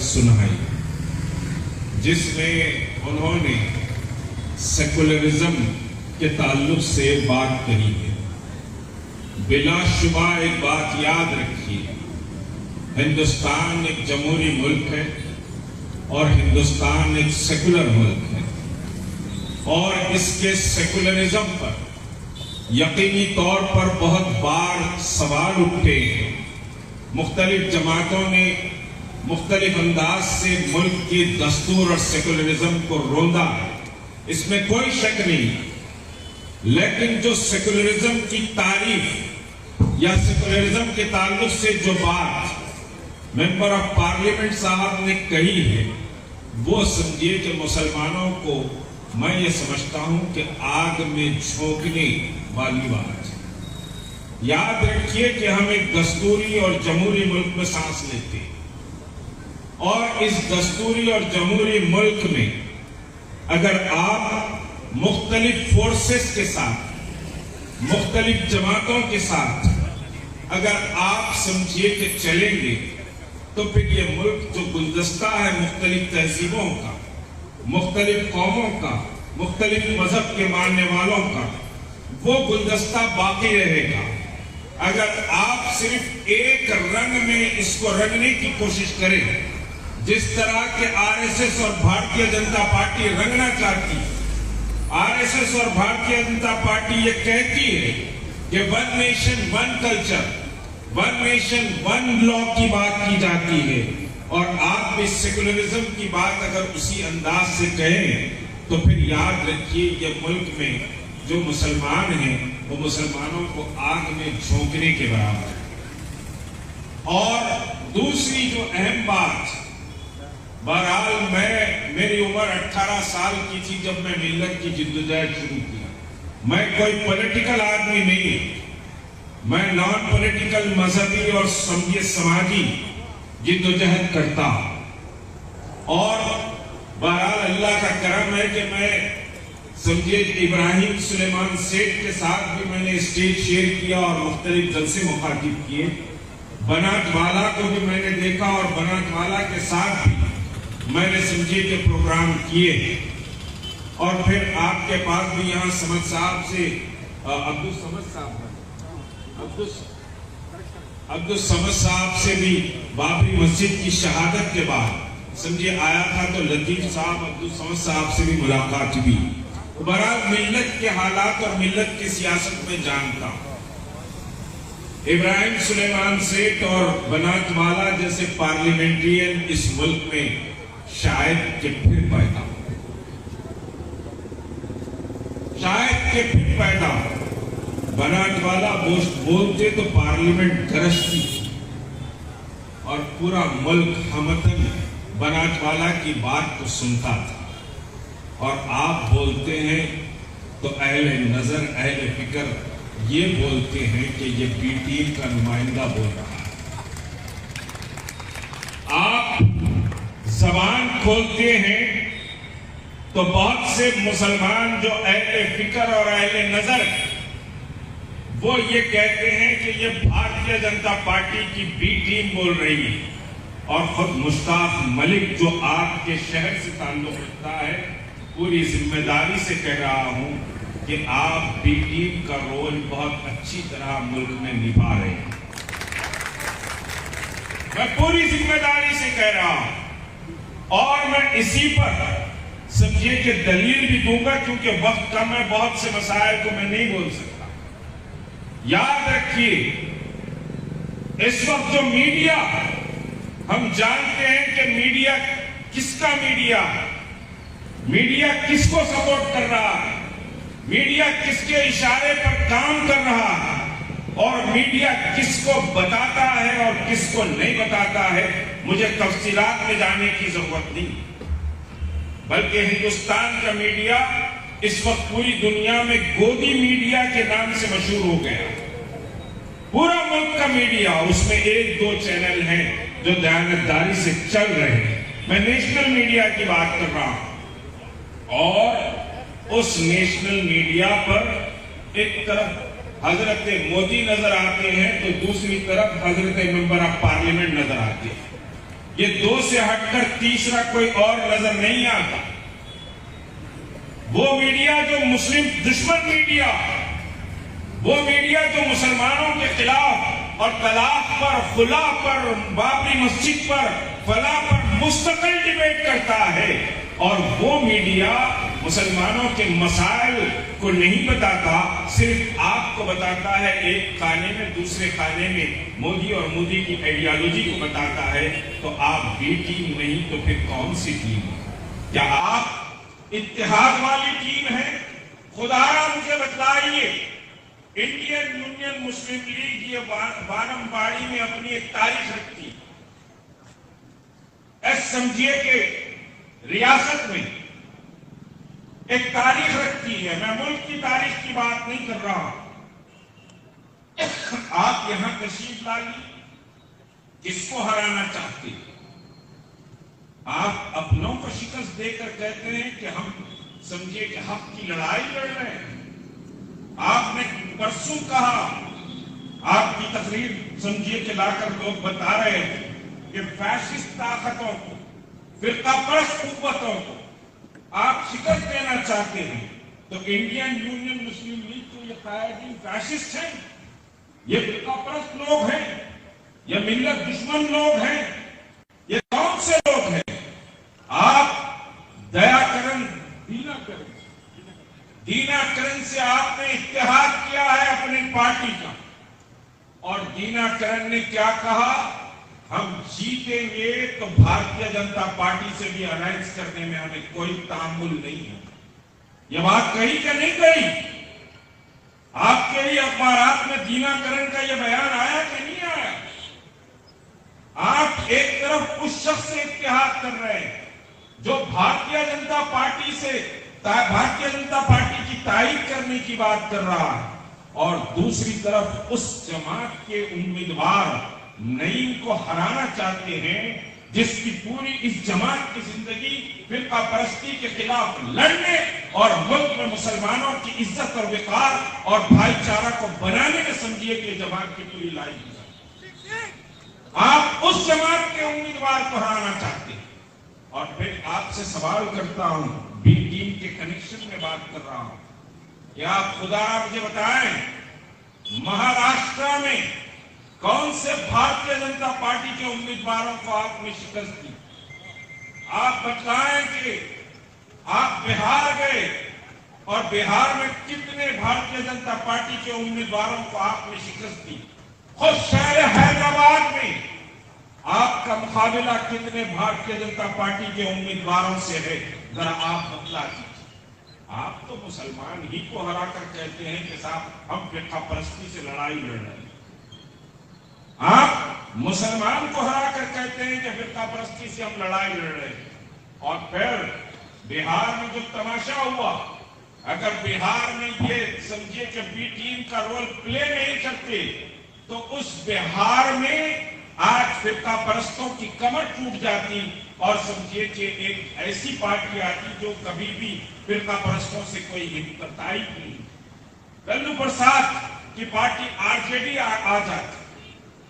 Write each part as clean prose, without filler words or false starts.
سنائی جس میں انہوں نے سیکولرزم کے تعلق سے بات کہی ہے۔ بلا شبہ ایک بات یاد رکھیے، ہندوستان ایک جمہوری ملک ہے اور ہندوستان ایک سیکولر ملک ہے، اور اس کے سیکولرزم پر یقینی طور پر بہت بار سوال اٹھے ہیں۔ مختلف جماعتوں نے مختلف انداز سے ملک کی دستور اور سیکولرزم کو روندا ہے، اس میں کوئی شک نہیں، لیکن جو سیکولرزم کی تعریف یا سیکولرزم کے تعلق سے جو بات ممبر آف پارلیمنٹ صاحب نے کہی ہے، وہ سمجھیے کہ مسلمانوں کو میں یہ سمجھتا ہوں کہ آگ میں جھونکنے والی بات ہے۔ یاد رکھیے کہ ہم ایک دستوری اور جمہوری ملک میں سانس لیتے ہیں، اور اس دستوری اور جمہوری ملک میں اگر آپ مختلف فورسز کے ساتھ، مختلف جماعتوں کے ساتھ اگر آپ سمجھیے کہ چلیں گے، تو پھر یہ ملک جو گلدستہ ہے مختلف تہذیبوں کا، مختلف قوموں کا، مختلف مذہب کے ماننے والوں کا، وہ گلدستہ باقی رہے گا۔ اگر آپ صرف ایک رنگ میں اس کو رنگنے کی کوشش کریں، جس طرح کہ آر ایس ایس اور بھارتیہ جنتا پارٹی رنگنا چاہتی، آر ایس ایس اور بھارتیہ جنتا پارٹی یہ کہتی ہے کہ one nation one culture, one nation one law کی بات کی جاتی ہے، اور آپ بھی سیکولرزم کی بات اگر اسی انداز سے کہیں، تو پھر یاد رکھیے یہ ملک میں جو مسلمان ہیں وہ مسلمانوں کو آگ میں جھونکنے کے برابر ہے۔ اور دوسری جو اہم بات، بہرحال میری عمر 18 سال کی تھی جب میں ملت کی جدوجہد شروع کی۔ میں کوئی پولیٹیکل آدمی نہیں، میں نان پولیٹیکل مذہبی اور سماجی جدوجہد کرتا ہوں، اور بہرحال اللہ کا کرم ہے کہ میں سمجھے ابراہیم سلیمان سیٹھ کے ساتھ بھی میں نے اسٹیج شیئر کیا اور مختلف جلسے مخاطب کیے، بنات والا کو بھی میں نے دیکھا، اور بنات والا کے ساتھ بھی میں نے سمجھے کہ پروگرام کیے، اور پھر آپ کے پاس بھی یہاں سمجھ صاحب سے عبدالصمد صاحب سے بھی بابری مسجد کی شہادت کے بعد سمجھے آیا تھا، تو لطیف صاحب عبدالصمد صاحب سے بھی ملاقات بھی۔ بہرحال ملت کے حالات اور ملت کی سیاست میں جانتا ہوں۔ ابراہیم سلیمان سیٹھ اور بنات والا جیسے پارلیمنٹرین اس ملک میں شاید کہ پھر پیدا ہو، شاید کہ پھر پیدا ہو۔ بنات والا بولتے تو پارلیمنٹ گرجتی، اور پورا ملک ہمتن بنات والا کی بات کو سنتا تھا، اور آپ بولتے ہیں تو اہل نظر، اہل فکر یہ بولتے ہیں کہ یہ پی ٹیم کا نمائندہ بول رہا ہے۔ آپ زبان کھولتے ہیں تو بہت سے مسلمان جو اہل فکر اور اہل نظر ہیں، وہ یہ کہتے ہیں کہ یہ بھارتیہ جنتا پارٹی کی بی ٹیم بول رہی ہے، اور خود مشتاق ملک جو آپ کے شہر سے تعلق رکھتا ہے، پوری ذمہ داری سے کہہ رہا ہوں کہ آپ بی ٹیم کا رول بہت اچھی طرح ملک میں نبھا رہے ہیں۔ میں پوری ذمہ داری سے کہہ رہا ہوں، اور میں اسی پر سمجھیے کہ دلیل بھی دوں گا، کیونکہ وقت کم ہے، بہت سے مسائل کو میں نہیں بول سکتا۔ یاد رکھیے اس وقت جو میڈیا، ہم جانتے ہیں کہ میڈیا کس کا میڈیا ہے، میڈیا کس کو سپورٹ کر رہا ہے، میڈیا کس کے اشارے پر کام کر رہا ہے، اور میڈیا کس کو بتاتا ہے اور کس کو نہیں بتاتا ہے، مجھے تفصیلات میں جانے کی ضرورت نہیں، بلکہ ہندوستان کا میڈیا اس وقت پوری دنیا میں گودی میڈیا کے نام سے مشہور ہو گیا۔ پورا ملک کا میڈیا، اس میں 1-2 چینل ہیں جو دیانتداری سے چل رہے ہیں، میں نیشنل میڈیا کی بات کر رہا ہوں، اور اس نیشنل میڈیا پر ایک طرف حضرت مودی نظر آتے ہیں تو دوسری طرف حضرت ممبر آف پارلیمنٹ نظر آتے ہیں۔ یہ دو سے ہٹ کر تیسرا کوئی اور نظر نہیں آتا۔ وہ میڈیا جو مسلم دشمن میڈیا، وہ میڈیا جو مسلمانوں کے خلاف اور طلاق پر، خلا پر، بابری مسجد پر، فلاں پر مستقل ڈیبیٹ کرتا ہے، اور وہ میڈیا مسلمانوں کے مسائل کو نہیں بتاتا، صرف آپ کو بتاتا ہے ایک خانے میں دوسرے خانے میں مودی اور مودی کی آئیڈیالوجی کو بتاتا ہے، تو آپ بی ٹیم نہیں تو پھر کون سی ٹیم ہے؟ کیا آپ اتحاد والی ٹیم ہے؟ خدا را مجھے بتلائیے، انڈین یونین مسلم لیگ یہ وانم باڑی میں اپنی ایک تاریخ رکھتی ہے۔ سمجھیے کہ ریاست میں ایک تاریخ رکھتی ہے، میں ملک کی تاریخ کی بات نہیں کر رہا۔ آپ یہاں تشریف لائیے، کس کو ہرانا چاہتے ہیں؟ آپ اپنوں کو شکست دے کر کہتے ہیں کہ ہم سمجھے کہ حق کی لڑائی لڑ رہے ہیں۔ آپ نے پرسوں کہا، آپ کی تقریر سمجھیے کہ لا کر لوگ بتا رہے ہیں کہ فیشسٹ طاقتوں کو، فرقہ پرست قوتوں کو آپ شکست دینا چاہتے ہیں، تو انڈین یونین مسلم لیگ کے یہ قائدین فیشسٹ ہیں، یہ فرقہ پرست لوگ ہیں، یہ ملت دشمن لوگ ہیں، یہ کون سے لوگ ہیں؟ آپ دیا کرن دینا کرن سے آپ نے اتحاد کیا ہے اپنی پارٹی کا، اور دینا کرن نے کیا کہا؟ ہم جیتیں گے تو بھارتیہ جنتا پارٹی سے بھی الائنس کرنے میں ہمیں کوئی تعامل نہیں ہے۔ یہ بات کہی کہ نہیں کہی؟ آپ کے لیے اخبارات میں دینا کرن کا یہ بیان آیا کہ نہیں آیا؟ آپ ایک طرف اس شخص سے اتحاد کر رہے ہیں جو بھارتیہ جنتا پارٹی کی تائید کرنے کی بات کر رہا ہے، اور دوسری طرف اس جماعت کے امیدوار نعیم کو ہرانا چاہتے ہیں جس کی پوری اس جماعت کی زندگی فرقہ پرستی کے خلاف لڑنے اور ملک میں مسلمانوں کی عزت اور وقار اور بھائی چارہ کو بنانے میں سمجھیے کہ جماعت کی پوری لائف ہے۔ آپ اس جماعت کے امیدوار کو ہرانا چاہتے ہیں، اور پھر آپ سے سوال کرتا ہوں، بی ٹیم کے کنیکشن میں بات کر رہا ہوں، کیا آپ خدا مجھے بتائیں مہاراشٹر میں کون سے بھارتیہ جنتا پارٹی کے امیدواروں کو آپ نے شکست دی؟ آپ بتائیں کہ آپ بہار گئے اور بہار میں کتنے بھارتیہ جنتا پارٹی کے امیدواروں کو آپ نے شکست دی؟ خود شہر حیدرآباد میں آپ کا مقابلہ کتنے بھارتیہ جنتا پارٹی کے امیدواروں سے ہے؟ ذرا آپ بتلا دیجیے۔ آپ تو مسلمان ہی کو ہرا کر کہتے ہیں کہ صاحب ہم فرقہ پرستی سے لڑائی لڑ رہے ہیں۔ آپ مسلمان کو ہرا کر کہتے ہیں کہ فرقہ پرستی سے ہم لڑائی لڑ رہے ہیں، اور پھر بہار میں جو تماشا ہوا، اگر بہار میں یہ سمجھے کہ بی ٹیم کا رول پلے نہیں کرتے تو اس بہار میں آج فرقہ پرستوں کی کمر ٹوٹ جاتی، اور سمجھے کہ ایک ایسی پارٹی آتی جو کبھی بھی فرقہ پرستوں سے کوئی ہمتائی نہیں۔ للو پرساد کی پارٹی آر جے ڈی آ جاتی۔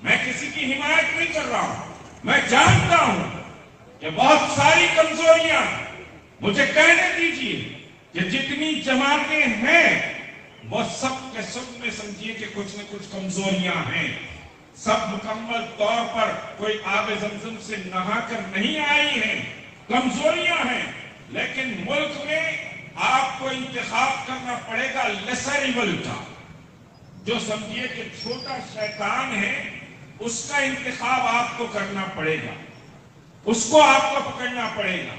میں کسی کی حمایت نہیں کر رہا ہوں، میں جانتا ہوں کہ بہت ساری کمزوریاں، مجھے کہنے دیجیے کہ جتنی جماعتیں ہیں وہ سب کے سب میں سمجھیے کہ کچھ نہ کچھ کمزوریاں ہیں، سب مکمل طور پر کوئی آب زمزم سے نہا کر نہیں آئی ہیں، کمزوریاں ہیں، لیکن ملک میں آپ کو انتخاب کرنا پڑے گا لیسر ایول کا، جو سمجھیے کہ چھوٹا شیطان ہے، اس کا انتخاب آپ کو کرنا پڑے گا، اس کو آپ کو پکڑنا پڑے گا۔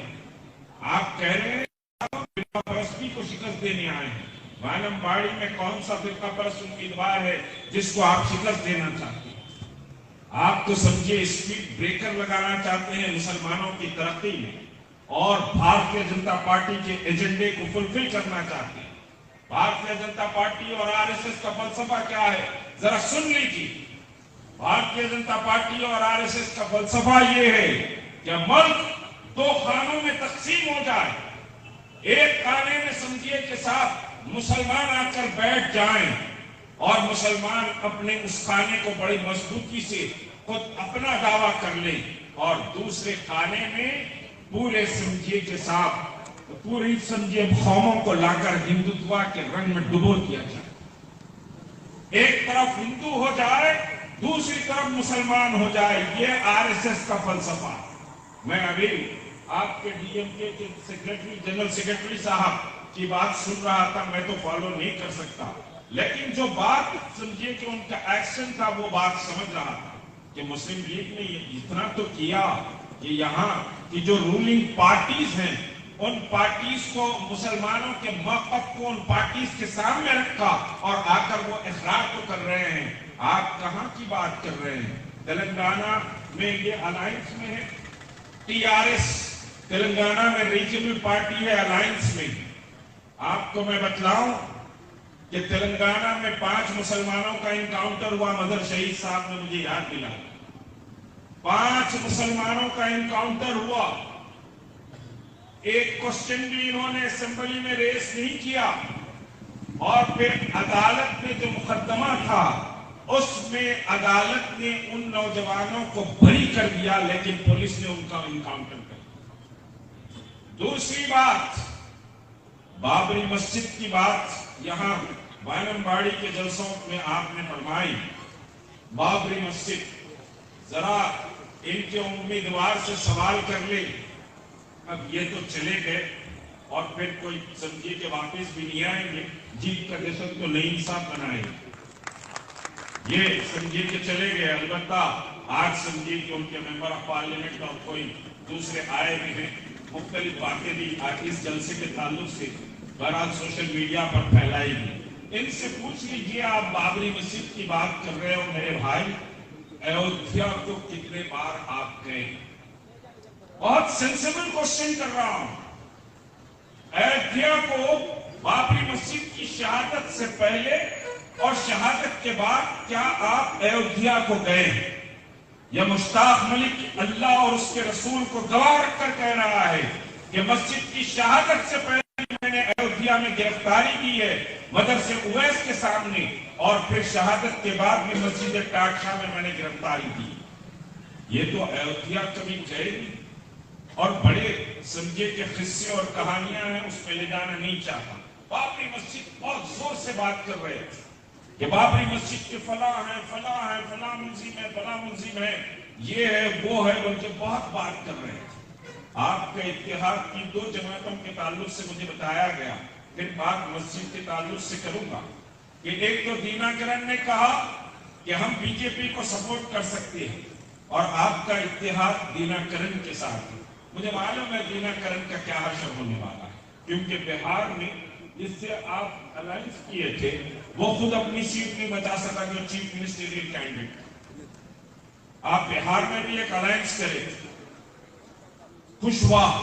آپ کہہ رہے ہیں فرقہ پرستی کو شکست دینے آئے ہیں، وانم باڑی میں کون سا فرقہ پرست امیدوار ہے جس کو آپ شکست دینا چاہتے ہیں؟ آپ تو سمجھے اسپیڈ بریکر لگانا چاہتے ہیں مسلمانوں کی ترقی میں، اور بھارتیہ جنتا پارٹی کے ایجنڈے کو فلفل کرنا چاہتے ہیں۔ بھارتیہ جنتا پارٹی اور آر ایس ایس کا فلسفہ کیا ہے؟ ذرا سن لیجیے۔ بھارتیہ جنتا پارٹی اور آر ایس ایس کا فلسفہ یہ ہے کہ ملک دو خانوں میں تقسیم ہو جائے، ایک خانے میں سمجھیے کہ صاحب مسلمان آ کر بیٹھ جائیں، اور مسلمان اپنے اس خانے کو بڑی مضبوطی سے خود اپنا دعویٰ کر لیں، اور دوسرے خانے میں پورے سمجھیے کے ساتھ پوری سمجھیے قوموں کو لا کر ہندوتوا کے رنگ میں ڈبو دیا جائے. ایک طرف ہندو ہو جائے دوسری طرف مسلمان ہو جائے. یہ آر ایس ایس کا فلسفہ. میں ابھی آپ کے ڈی ایم کے سیکرٹری جنرل سیکرٹری صاحب کی بات سن رہا تھا. میں تو فالو نہیں کر سکتا لیکن جو بات سمجھیے کہ ان کا ایکشن تھا وہ بات سمجھ رہا تھا کہ مسلم لیگ نے اتنا تو کیا کہ یہاں کی جو رولنگ پارٹیز ہیں ان پارٹیز کو مسلمانوں کے موقف کو ان پارٹیز کے سامنے رکھا اور آ کر وہ اخراج تو کر رہے ہیں. آپ کہاں کی بات کر رہے ہیں؟ تلنگانہ میں یہ الائنس میں ہے. ٹی آر ایس تلنگانہ میں ریجنل پارٹی ہے الائنس میں. آپ کو میں بتلاؤں کہ تلنگانہ میں 5 مسلمانوں کا انکاؤنٹر ہوا. مدر شہید صاحب نے مجھے یاد دلایا 5 مسلمانوں کا انکاؤنٹر ہوا. ایک کوسچن بھی انہوں نے اسمبلی میں ریس نہیں کیا اور پھر عدالت میں جو مقدمہ تھا اس میں عدالت نے ان نوجوانوں کو بری کر دیا لیکن پولیس نے ان کا انکاؤنٹر کر دیا. دوسری بات بابری مسجد کی بات یہاں بائنم باڑی کے جلسوں میں آپ نے فرمائی. بابری مسجد ذرا ان کے امیدوار سے سوال کر لے. اب یہ تو چلے گئے اور پھر کوئی سمجھیے کہ واپس بھی نہیں آئیں گے. جیت کا جشن تو نئی انصاف بنائے یہ سمجھیے کہ چلے گئے. البتہ آج سمجھیے کہ ان کے ممبر آف پارلیمنٹ اور کوئی دوسرے آئے بھی ہیں. مختلف باتیں بھی اس جلسے کے تعلق سے بہرحال سوشل میڈیا پر پھیلائی گئی. ان سے پوچھ لیجیے آپ بابری مسجد کی بات کر رہے ہو میرے بھائی. ایودھیا کو کتنے بار آپ گئے؟ بہت سینسیبل کوشچن کر رہا ہوں. ایودھیا کو بابری مسجد کی شہادت سے پہلے اور شہادت کے بعد کیا آپ ایودھیا کو گئے؟ یہ مشتاق ملک اللہ اور اس کے رسول کو گواہ رکھ کر کہہ رہا ہے کہ مسجد کی شہادت سے پہلے میں نے ایودھیا میں گرفتاری کی ہے مدرسے اویس کے سامنے اور پھر شہادت کے بعد میں مسجد ٹاٹشاہ میں نے گرفتاری کی. یہ تو ایودھیا کبھی گئے نہیں اور بڑے سمجھے کے قصے اور کہانیاں ہیں اس پہ لے جانا نہیں چاہتا. بابری مسجد بہت زور سے بات کر رہے تھے کہ بابری مسجد کے فلاں ہیں فلاں ہیں فلاں ملزم ہے فلاں ملزم ہے یہ ہے وہ ہے بلکہ بہت بات کر رہے تھے. آپ کے اتحاد کی 2 جماعتوں کے تعلق سے مجھے بتایا گیا پھر بات مسجد کے تعلق سے کروں گا کہ ایک تو دینا کرن نے کہا کہ ہم بی جے پی کو سپورٹ کر سکتے ہیں اور آپ کا اتحاد دینا کرن کے ساتھ ہے. مجھے معلوم ہے دینا کرن کا کیا حشر ہونے والا ہے کیونکہ بہار میں جس سے آپ الائنس کیے تھے وہ خود اپنی سیٹ نہیں بچا سکا جو چیف منسٹریل کینڈیڈیٹ. آپ بہار میں بھی ایک الائنس کرے خوشواہ.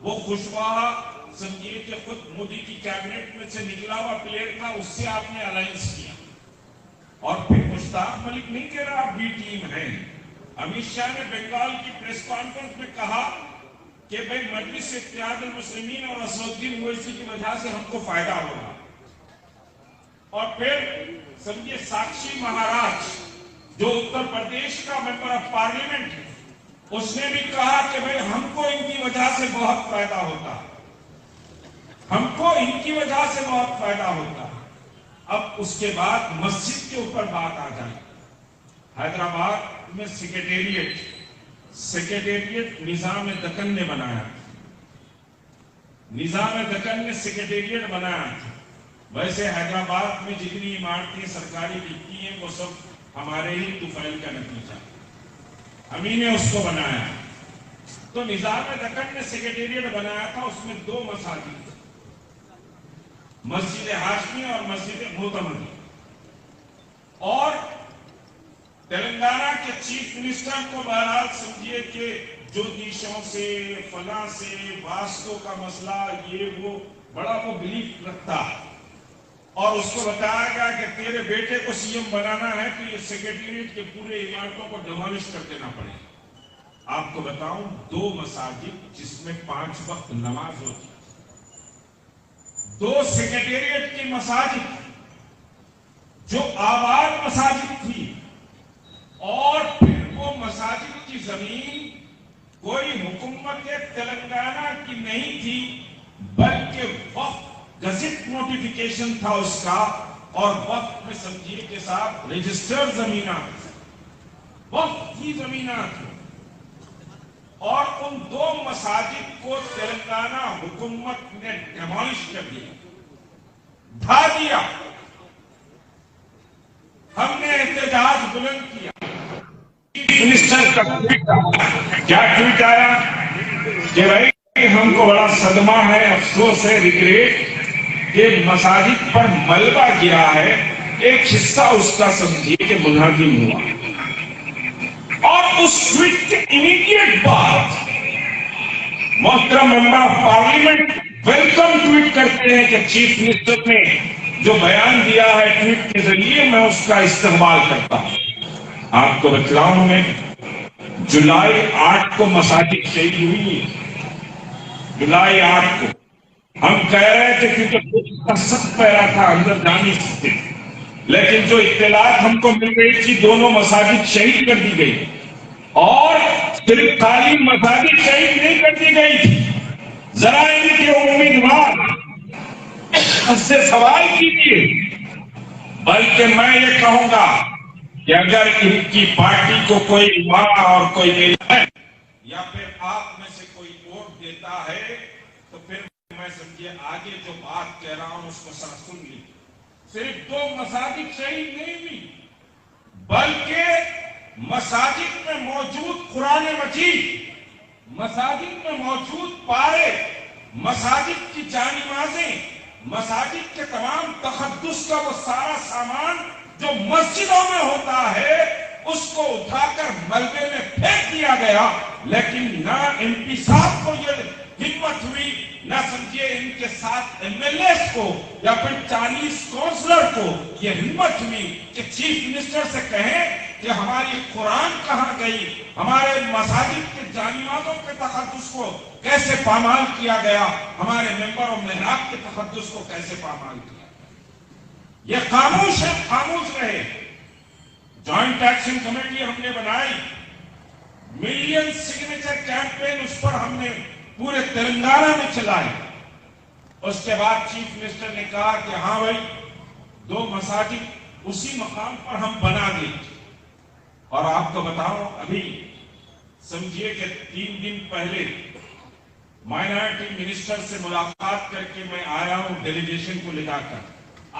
وہ خوشواہ سمجھیے کہ خود مودی کی کیبنٹ میں سے نکلا ہوا پلیئر تھا اس سے آپ نے الائنس کیا اور پھر مشتاق ملک نہیں کہہ رہا آپ بی ٹیم ہیں. امت شاہ نے بنگال کی پریس کانفرنس میں کہا کہ بھئی مجلس اتحاد المسلمین اور اسدالدین اویسی کی وجہ سے ہم کو فائدہ ہوگا. اور پھر سمجھے ساکشی مہاراج جو اتر پردیش کا ممبر آف پارلیمنٹ ہے اس نے بھی کہا کہ بھئی ہم کو ان کی وجہ سے بہت فائدہ ہوتا ہم کو ان کی وجہ سے بہت فائدہ ہوتا. اب اس کے بعد مسجد کے اوپر بات آ جائے. حیدرآباد میں سیکریٹریٹ نظام دکن نے بنایا. نظام دکن نے سیکریٹریٹ بنایا تھا. ویسے حیدرآباد میں جتنی عمارتیں سرکاری دکھتی ہیں وہ سب ہمارے ہی طفیل کا نتیجہ. ہم ہی نے اس کو بنایا. تو نظام دکن نے سیکریٹریٹ بنایا تھا. اس میں 2 مساجد تھے مسجد ہاشمی اور مسجد معتمدی. اور تلنگانہ کے چیف منسٹر کو بہرحال سمجھیے کہ جو دیشوں سے فلاں سے واسطوں کا مسئلہ یہ وہ بڑا وہ بلیف رکھتا اور اس کو بتایا گیا کہ تیرے بیٹے کو سی ایم بنانا ہے تو یہ سیکریٹریٹ کے پورے عمارتوں کو ڈیمولش کر دینا پڑے. آپ کو بتاؤں 2 مساجد جس میں 5 وقت نماز ہوتی 2 سیکریٹریٹ کی مساجد جو آباد مساجد تھی اور پھر وہ مساجد کی زمین کوئی حکومت تلنگانہ کی نہیں تھی، بلکہ وقت گزٹ نوٹیفیکیشن تھا اس کا، اور وقت میں سمجھیے کہ صاحب رجسٹر زمینات، وقت کی زمینات، اور ان دو مساجد کو تلنگانہ حکومت نے ڈیمالش کر دیا، ڈھا دیا۔ ہم نے احتجاج بلند کیا۔ منسٹر کا کیا ٹویٹ آیا کہ بھائی ہم کو بڑا صدمہ ہے، افسوس ہے، ریگریٹ کہ مساجد پر ملبہ گرا ہے، ایک حصہ اس کا سمجھیے کہ منہدم ہوا۔ اور اس ٹویٹ کے امیڈیٹ بعد محترم member of parliament welcome tweet کرتے ہیں کہ چیف منسٹر نے جو بیان دیا ہے ٹویٹ کے ذریعے میں اس کا استقبال کرتا ہوں۔ آپ کو بتلاؤں میں جولائی 8 کو مساجد شہید ہوئی، جولائی 8 کو ہم کہہ رہے تھے کیونکہ سخت پہرا تھا، اندر جا نہیں سکتے، لیکن جو اطلاعات ہم کو مل رہی تھی دونوں مساجد شہید کر دی گئی، اور صرف خالی مساجد شہید نہیں کر دی گئی تھی، ذرا ان کے امیدوار سے سوال کیجیے۔ بلکہ میں یہ کہوں گا کہ اگر ان کی پارٹی کو کوئی وعدہ اور کوئی ہے یا پھر آپ میں سے کوئی ووٹ دیتا ہے تو پھر میں سمجھے آگے جو بات کہہ رہا ہوں اس کو سن لی۔ صرف دو مساجد شہید نہیں ہوئی، بلکہ مساجد میں موجود قرآن مجید، مساجد میں موجود پارے، مساجد کی جانمازیں، مساجد کے تمام تقدس کا وہ سارا سامان جو مسجدوں میں ہوتا ہے اس کو اٹھا کر ملبے میں پھینک دیا گیا۔ لیکن نہ ایم پی صاحب کو یہ ہمت ہوئی، نہ سمجھیے ان کے ساتھ ایم ایل ایز کو یا پھر 40 کونسلر کو یہ ہمت ہوئی کہ چیف منسٹر سے کہیں کہ ہماری قرآن کہاں گئی، ہمارے مساجد کے جانمازوں کے تقدس کو کیسے پامال کیا گیا، ہمارے ممبر و محراب کے تقدس کو کیسے پامال کیا۔ یہ خاموش ہے، خاموش رہے۔ جوائنٹ ایکشن کمیٹی ہم نے بنائی، ملین سگنیچر کیمپین اس پر ہم نے پورے تلنگانہ میں چلائی۔ اس کے بعد چیف منسٹر نے کہا کہ ہاں بھائی 2 مساجد اسی مقام پر ہم بنا دیں۔ اور آپ کو بتاؤ ابھی سمجھیے کہ 3 دن پہلے مائنارٹی منسٹر سے ملاقات کر کے میں آیا ہوں ڈیلیگیشن کو لے جا کر،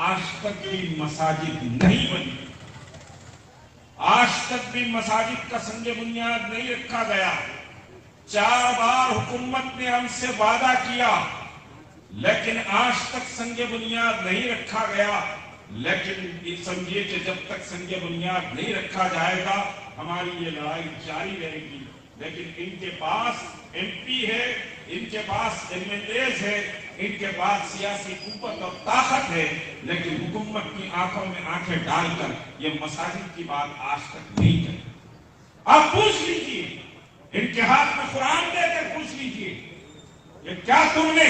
آج تک بھی مساجد نہیں بنی، آج تک بھی مساجد کا سنگ بنیاد نہیں رکھا گیا۔ 4 بار حکومت نے ہم سے وعدہ کیا لیکن آج تک سنگ بنیاد نہیں رکھا گیا۔ لیکن سمجھیے کہ جب تک سنگ بنیاد نہیں رکھا جائے گا ہماری یہ لڑائی جاری رہے گی۔ لیکن ان کے پاس ایم پی ہے، ان کے پاس ایم ایل ایز ہے، ان کے پاس سیاسی قوت اور طاقت ہے، لیکن حکومت کی آنکھوں میں آنکھیں ڈال کر یہ مساجد کی بات آج تک نہیں کرے۔ آپ پوچھ لیجئے، ان کے ہاتھ میں قرآن دے کر پوچھ لیجئے کہ کیا تم نے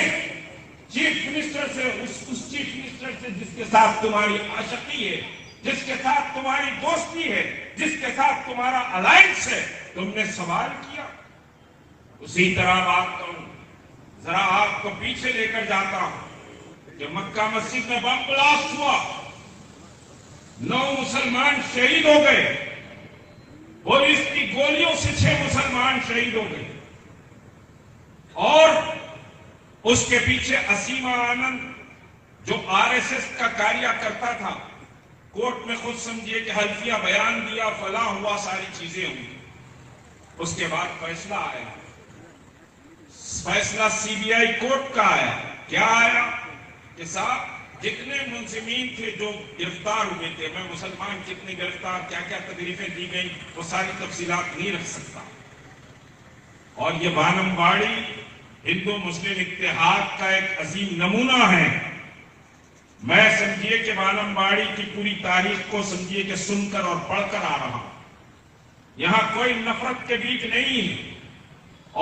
چیف منسٹر سے، اس چیف منسٹر سے جس کے ساتھ تمہاری عاشقی ہے، جس کے ساتھ تمہاری دوستی ہے، جس کے ساتھ تمہارا الائنس ہے، تم نے سوال کیا؟ اسی طرح بات کروں، ذرا آپ کو پیچھے لے کر جاتا ہوں کہ مکہ مسجد میں بم بلاسٹ ہوا، 9 مسلمان شہید ہو گئے، پولیس کی گولیوں سے 6 مسلمان شہید ہو گئے، اور اس کے پیچھے اسیما آنند جو RSS کا کاریہ کرتا تھا، کورٹ میں خود سمجھیے کہ حلفیہ بیان دیا، فلاں ہوا، ساری چیزیں ہوئی۔ اس کے بعد فیصلہ آیا، فیصلہ CBI کورٹ کا آیا۔ کیا آیا کہ صاحب جتنے ملزمین تھے جو گرفتار ہوئے تھے، میں مسلمان کتنے گرفتار، کیا کیا تکلیفیں دی گئی وہ ساری تفصیلات نہیں رکھ سکتا، اور یہ وانم باڑی ہندو مسلم اتحاد کا ایک عظیم نمونہ ہے۔ میں سمجھیے کہ وانم باڑی کی پوری تاریخ کو سمجھیے کہ سن کر اور پڑھ کر آ رہا ہوں، یہاں کوئی نفرت کے بیج نہیں ہے،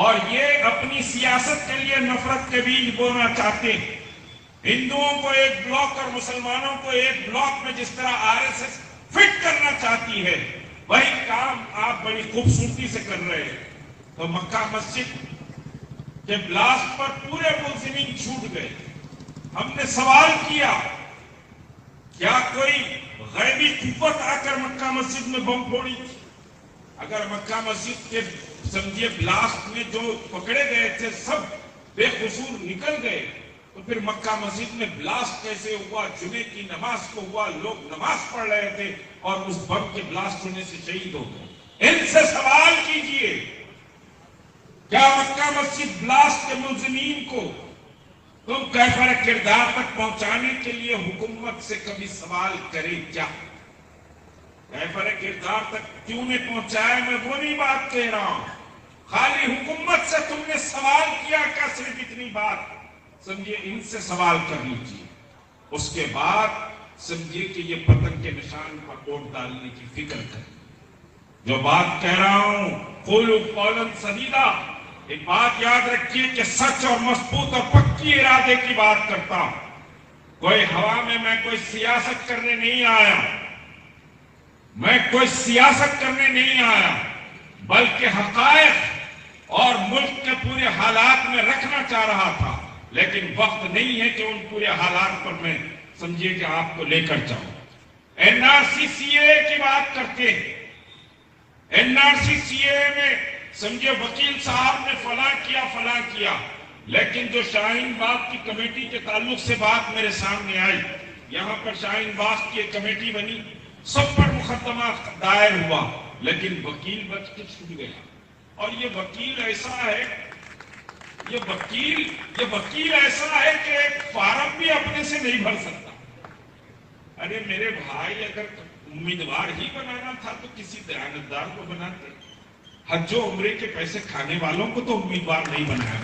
اور یہ اپنی سیاست کے لیے نفرت کے بیج بونا چاہتے ہیں۔ ہندوؤں کو ایک بلاک اور مسلمانوں کو ایک بلاک میں جس طرح RSS فٹ کرنا چاہتی ہے، وہی کام آپ بڑی خوبصورتی سے کر رہے ہیں. تو مکہ مسجد کے بلاسٹ پر پورے ملزمین چھوٹ گئے. ہم نے سوال کیا کیا کوئی غیبی قوت آ کر مکہ مسجد میں بم پھوڑی تھی؟ اگر مکہ مسجد کے سمجھیے بلاسٹ میں جو پکڑے گئے تھے سب بے قصور نکل گئے تو پھر مکہ مسجد میں بلاسٹ کیسے ہوا؟ جمعے کی نماز کو ہوا، لوگ نماز پڑھ رہے تھے اور اس بم کے بلاسٹ ہونے سے شہید ہو گئے. ان سے سوال کیجئے کیا مکہ مسجد بلاسٹ کے ملزمین کو تم کیفر کردار تک پہنچانے کے لیے حکومت سے کبھی سوال کرے کیا؟ کیفر کردار تک کیوں نہیں پہنچایا؟ میں وہ نہیں بات کہہ رہا ہوں. خالی حکومت سے تم نے سوال کیا کیا؟ صرف اتنی بات سمجھیے ان سے سوال کر لیجیے. اس کے بعد سمجھیے کہ یہ پتنگ کے نشان پر ووٹ ڈالنے کی فکر کریں. جو بات کہہ رہا ہوں قولوا قولا سدیدا، ایک بات یاد رکھیے کہ سچ اور مضبوط اور پکی ارادے کی بات کرتا ہوں. کوئی ہوا میں کوئی سیاست کرنے نہیں آیا. میں کوئی سیاست کرنے نہیں آیا بلکہ حقائق اور ملک کے پورے حالات میں رکھنا چاہ رہا تھا. لیکن وقت نہیں ہے کہ ان پورے حالات پر میں سمجھیے کہ آپ کو لے کر جاؤں. این آر سی سی اے کی بات کرتے ہیں. این آر سی سی اے میں سمجھے وکیل صاحب نے فلاں کیا لیکن جو شاہین باغ کی کمیٹی کے تعلق سے بات میرے سامنے آئی، یہاں پر شاہین باغ کی ایک کمیٹی بنی، سب پر مقدمہ دائر ہوا لیکن وکیل بچ کے چھوٹ گیا. اور یہ وکیل ایسا ہے کہ ایک فارم بھی اپنے سے نہیں بھر سکتا. ارے میرے بھائی، اگر امیدوار ہی بنانا تھا تو کسی دیانتدار کو بناتے. حج و عمرے کے پیسے کھانے والوں کو تو امیدوار نہیں بنایا.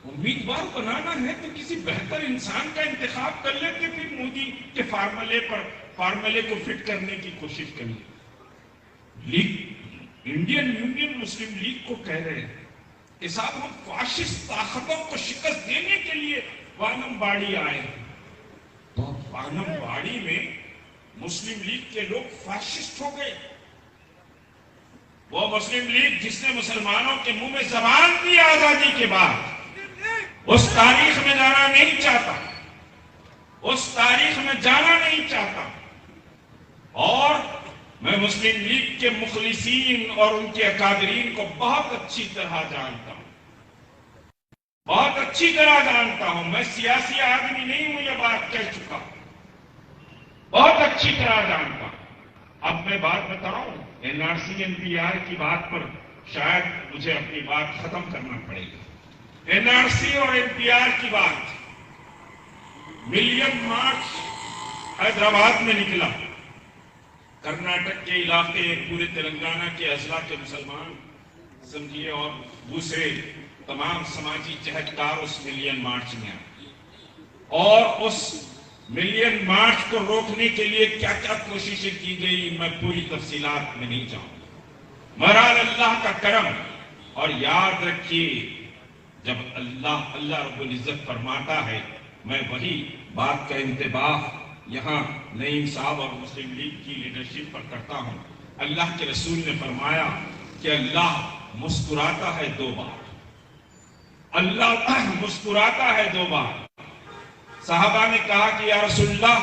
امیدوار بنانا ہے تو کسی بہتر انسان کا انتخاب کر لیتے، پھر مودی کے فارمولے کو فٹ کرنے کی کوشش کریے. انڈین یونین مسلم لیگ کو کہہ رہے ہیں کہ صاحب ہم فاشسٹ طاقتوں کو شکست دینے کے لیے وانم باڑی آئے ہیں. تو وانم باڑی میں مسلم لیگ کے لوگ فاشسٹ ہو گئے. وہ مسلم لیگ جس نے مسلمانوں کے منہ میں زبان دی آزادی کے بعد، اس تاریخ میں جانا نہیں چاہتا. اور میں مسلم لیگ کے مخلصین اور ان کے اکابرین کو بہت اچھی طرح جانتا ہوں. میں سیاسی آدمی نہیں ہوں، یہ بات کہہ چکا ہوں. بہت اچھی طرح جانتا ہوں. اب میں بات بتاؤں N R C N P R کی بات پر شاید مجھے اپنی بات ختم کرنا پڑے گا. این آر سی اور این پی آر کی بات، ملین مارچ حیدرآباد میں نکلا. کرناٹک کے علاقے، پورے تلنگانہ کے اضلاع کے مسلمان سمجھیے اور دوسرے تمام سماجی جہدکار اس ملین مارچ میں آئے. اور اس ملین مارچ کو روکنے کے لیے کیا کیا کوششیں کی گئی میں پوری تفصیلات میں نہیں جاؤں. بہرحال اللہ کا کرم. اور یاد رکھیے جب اللہ رب العزت فرماتا ہے، میں وہی بات کا انتباہ یہاں نعیم صاحب اور مسلم لیگ کی لیڈرشپ پر کرتا ہوں. اللہ کے رسول نے فرمایا کہ اللہ مسکراتا ہے 2 بار. اللہ مسکراتا ہے 2 بار. صحابہ نے کہا کہ یا رسول اللہ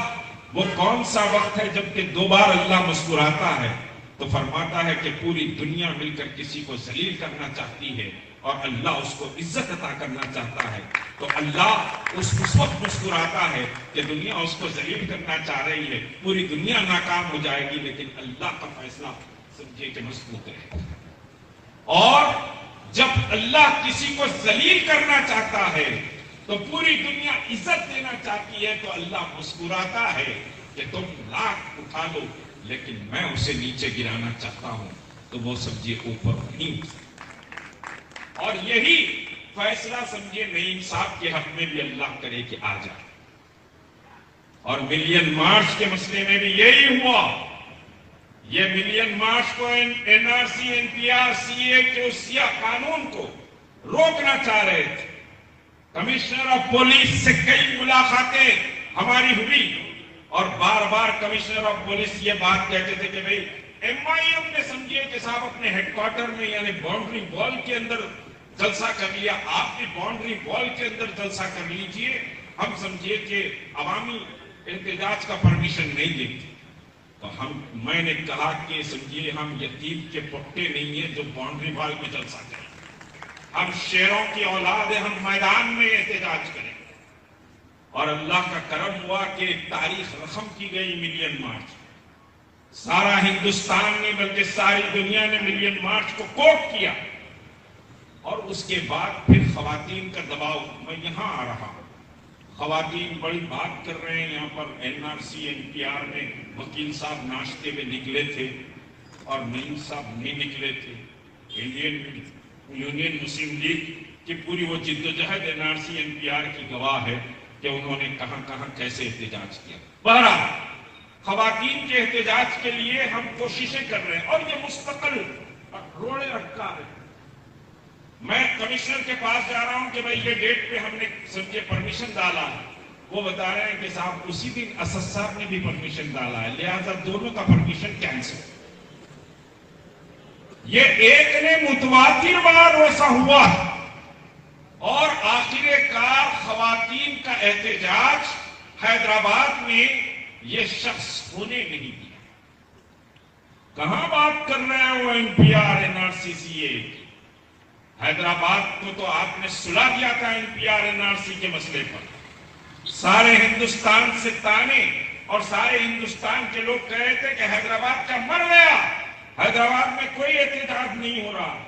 وہ کون سا وقت ہے جب کہ 2 بار اللہ مسکراتا ہے؟ تو فرماتا ہے کہ پوری دنیا مل کر کسی کو ذلیل کرنا چاہتی ہے اور اللہ اس کو عزت عطا کرنا چاہتا ہے. تو اللہ اس وقت مسکراتا ہے کہ دنیا اس کو ذلیل کرنا چاہ رہی ہے، پوری دنیا ناکام ہو جائے گی لیکن اللہ کا فیصلہ سمجھے کہ مضبوط ہے. اور جب اللہ کسی کو ذلیل کرنا چاہتا ہے تو پوری دنیا عزت دینا چاہتی ہے تو اللہ مسکراتا ہے کہ تم لاکھ اٹھا لو لیکن میں اسے نیچے گرانا چاہتا ہوں تو وہ سمجھے اوپر نہیں. اور یہی فیصلہ سمجھے نعیم صاحب کے حق میں بھی اللہ کرے کہ آ جائے. اور ملین مارچ کے مسئلے میں بھی یہی ہوا. یہ ملین مارچ کو N R C N P R C A کے سیاہ قانون کو روکنا چاہ رہے تھے. کمشنر آف پولیس سے کئی ملاقاتیں ہماری ہوئی اور بار بار کمشنر آف پولیس یہ بات کہتے تھے کہ بھئی MIM نے سمجھے کہ صاحب اپنے ہیڈ کوارٹر میں یعنی باؤنڈری وال کے اندر جلسہ کر لیا، آپ بھی باؤنڈری وال کے اندر جلسہ کر لیجئے، ہم سمجھے کہ عوامی احتجاج کا پرمیشن نہیں دیتے۔ تو میں نے کہا کہ سمجھیے ہم یتیم کے پٹے نہیں ہیں جو باؤنڈری وال میں جلسہ کریں، ہم شیروں کی اولاد ہیں، ہم میدان میں احتجاج کریں۔ اور اللہ کا کرم ہوا کہ تاریخ رقم کی گئی ملین مارچ، سارا ہندوستان نے بلکہ ساری دنیا نے ملین مارچ کو کوٹ کیا، اور اس کے بعد پھر خواتین کا دباؤ۔ میں یہاں آ رہا ہوں، خواتین بڑی بات کر رہے ہیں یہاں پر، NRC NPR میں وکیل صاحب ناشتے میں نکلے تھے اور نعیم صاحب نہیں نکلے تھے۔ انڈین یونین مسلم لیگ کی پوری وہ جدوجہد NRC NPR کی گواہ ہے کہ انہوں نے کہاں کہاں کیسے احتجاج کیا۔ بہرحال خواتین کے احتجاج کے لیے ہم کوششیں کر رہے ہیں، اور یہ مستقل روڑے اٹکا ہے۔ میں کمشنر کے پاس جا رہا ہوں کہ بھائی یہ ڈیٹ پہ ہم نے سمجھے پرمیشن ڈالا ہے، وہ بتا رہے ہیں کہ صاحب اسی دن اسد صاحب نے بھی پرمیشن ڈالا ہے، لہذا دونوں کا پرمیشن کینسل۔ یہ ایک نے متواتر بار ویسا ہوا، اور آخر کار خواتین کا احتجاج حیدرآباد میں یہ شخص ہونے نہیں دیا۔ کہاں بات کر رہے ہیں وہ NPR NRC CA؟ حیدرآباد کو تو آپ نے سلا دیا تھا NPR NRC کے مسئلے پر، سارے ہندوستان سے تانے، اور سارے ہندوستان کے لوگ کہہ رہے تھے کہ حیدرآباد کا مر گیا، حیدرآباد میں کوئی احتجاج نہیں ہو رہا۔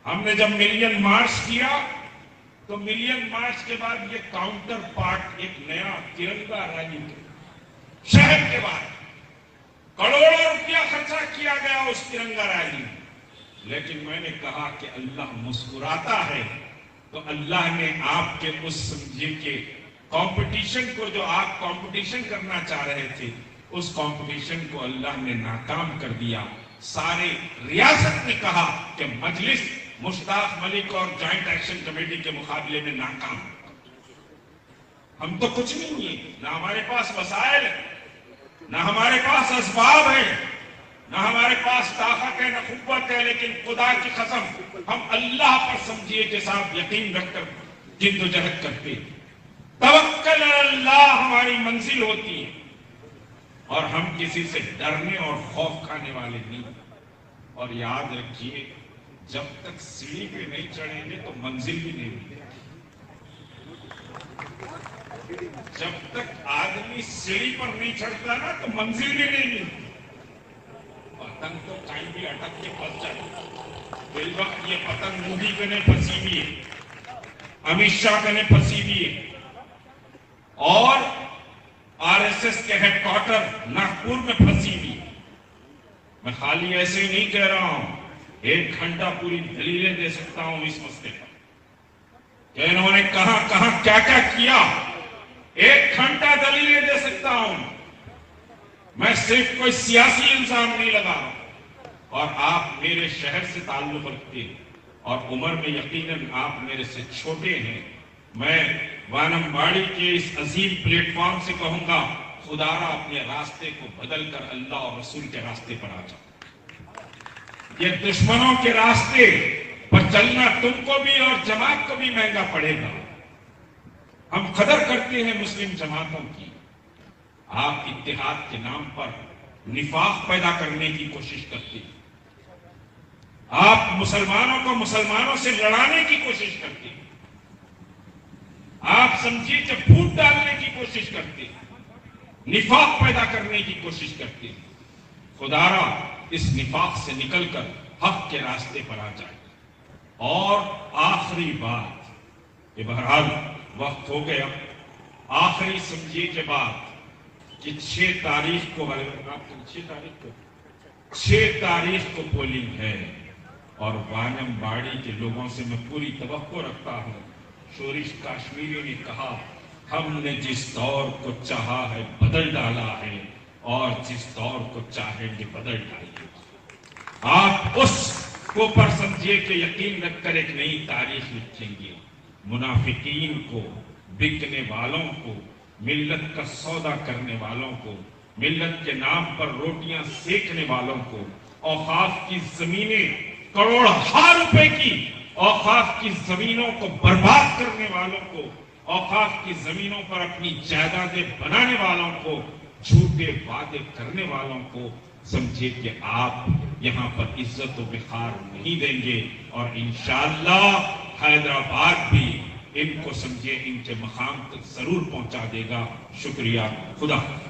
ہم نے جب ملین مارچ کیا تو ملین مارچ کے بعد یہ کاؤنٹر پارٹ ایک نیا ترنگا ریلی شہر کے بعد کروڑوں روپیہ خرچہ کیا گیا اس ترنگا ریلی میں، لیکن میں نے کہا کہ اللہ مسکراتا ہے، تو اللہ نے آپ کے اس سمجھے کہ کمپٹیشن کو، جو آپ کمپٹیشن کرنا چاہ رہے تھے، اس کمپٹیشن کو اللہ نے ناکام کر دیا۔ سارے ریاست نے کہا کہ مجلس مشتاق ملک اور جوائنٹ ایکشن کمیٹی کے مقابلے میں ناکام۔ ہم تو کچھ نہیں ہیں، نہ ہمارے پاس وسائل ہے، نہ ہمارے پاس اسباب ہے، نہ ہمارے پاس طاقت ہے، نہ قوت ہے، لیکن خدا کی قسم ہم اللہ پر سمجھیے کہ صاحب یقین رکھ کر جد و جہد کرتے ہیں۔ توکل اللہ ہماری منزل ہوتی ہے، اور ہم کسی سے ڈرنے اور خوف کھانے والے نہیں۔ اور یاد رکھیے جب تک سیڑھی پہ نہیں چڑھیں گے تو منزل بھی نہیں ملے۔ جب تک آدمی سیڑھی پر نہیں چڑھتا نا تو منزل بھی نہیں ملتی۔ پتنگ تو کہیں بھی اٹک کے پھنس جائے، بل وقت یہ پتنگ مودی کنے پھنسی بھی ہے، امت شاہ کنے پھنسی بھی ہے، اور RSS کے ہیڈ کوارٹر ناگپور میں پھنسی بھی ہے۔ میں خالی ایسے ہی نہیں کہہ رہا ہوں، 1 گھنٹہ پوری دلیلیں دے سکتا ہوں اس مسئلے پر کہ انہوں نے کہاں کہاں کیا کیا کیا، 1 گھنٹہ دلیلیں دے سکتا ہوں۔ میں صرف کوئی سیاسی الزام نہیں لگا رہا، اور آپ میرے شہر سے تعلق رکھتے ہیں، اور عمر میں یقیناً آپ میرے سے چھوٹے ہیں۔ میں وانم باڑی کے اس عظیم پلیٹ فارم سے کہوں گا، خدا را اپنے راستے کو بدل کر اللہ اور رسول کے راستے پر آ جاؤ۔ یہ دشمنوں کے راستے پر چلنا تم کو بھی اور جماعت کو بھی مہنگا پڑے گا۔ ہم قدر کرتے ہیں مسلم جماعتوں کی، آپ اتحاد کے نام پر نفاق پیدا کرنے کی کوشش کرتے ہیں، آپ مسلمانوں کو مسلمانوں سے لڑانے کی کوشش کرتے ہیں، آپ سمجھیے کہ پھوٹ ڈالنے کی کوشش کرتے ہیں، نفاق پیدا کرنے کی کوشش کرتے ہیں۔ خدا را اس نفاق سے نکل کر حق کے راستے پر آ جائے۔ اور آخری بات کہ بہرحال وقت ہو گیا، آخری سمجھیے کے بعد کہ 6 تاریخ کو 6 تاریخ کو پولنگ ہے، اور وانم باڑی کے لوگوں سے میں پوری توقع رکھتا ہوں۔ شورش کاشمیری نے کہا ہم نے جس دور کو چاہا ہے بدل ڈالا ہے، اور جس دور کو چاہیں گے بدل ڈالیں۔ آپ اس کو پر سمجھیے کہ یقین رکھ کر ایک نئی تاریخ لکھیں گے۔ منافقین کو، بکنے والوں کو، ملت کا سودا کرنے والوں کو، ملت کے نام پر روٹیاں سیکنے والوں کو، اوقاف کی زمینیں کروڑہا روپے کی اوقاف کی زمینوں کو برباد کرنے والوں کو، اوقاف کی زمینوں پر اپنی جائیدادیں بنانے والوں کو، جھوٹے وعدے کرنے والوں کو سمجھے کہ آپ یہاں پر عزت و وقار نہیں دیں گے، اور انشاءاللہ حیدرآباد بھی ان کو سمجھے ان کے مقام تک ضرور پہنچا دے گا۔ شکریہ، خدا حافظ۔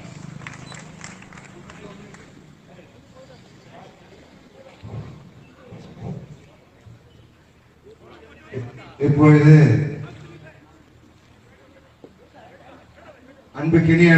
இப்பொழுது அன்புக்கினிய